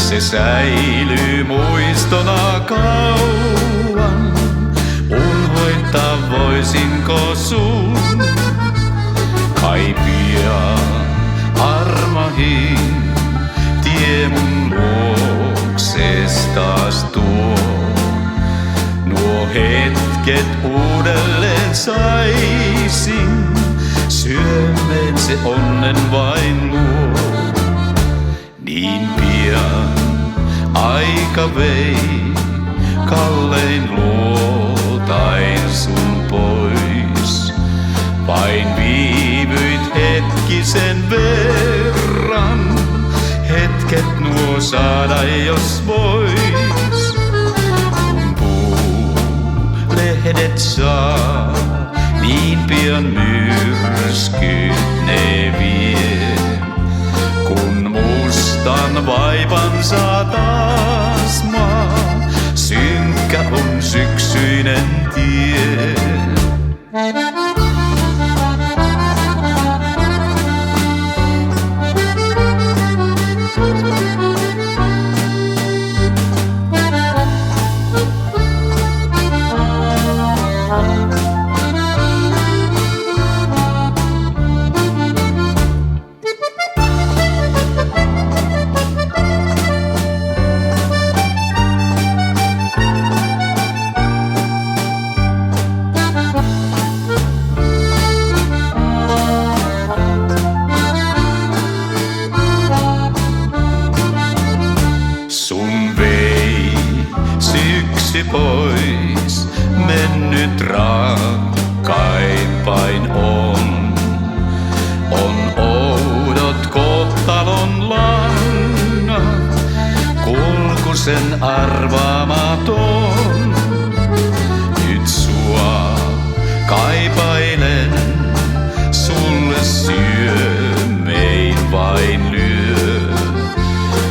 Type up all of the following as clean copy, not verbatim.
Se säilyy muistona kauan. Unhoittaa voisinko sun? Kai pian armahin tie mun luokses taas tuo. Nuo hetket uudelleen saisin, syömeen se onnen vain luo. Niin pian aika vei, kallein luotain sun pois. Vain viivyit hetkisen verran, hetket nuo saada jos vois. Kun puulehdet saa, niin pian myrskyt ne vie. Kun mustan vaivan saa taas maa, synkkä on syksyinen tie. Sun vei syksy pois, mennyt rakkaimpain on. On oudot kohtalon langat, kulkusen arvaamaton. Nyt sua kaipailen, sulle syömein vain lyö.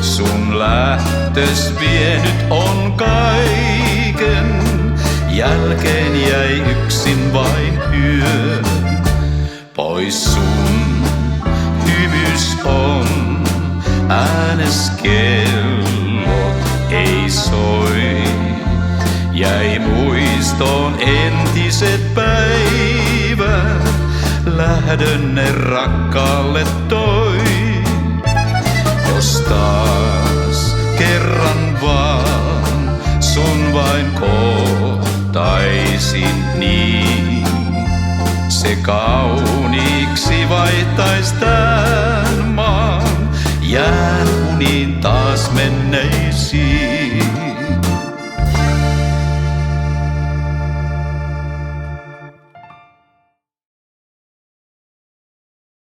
Sun lähtös vienyt on kaiken, jälkeen jäi yksin vain yö. Pois sun hymys on, äänes kellot ei soi. Jäi muistoon entiset päivät, lähdön ne rakkaalle toi. Jos taas kerran vaan sun vain kohtaisin niin, se kauniiksi vaihtais tää.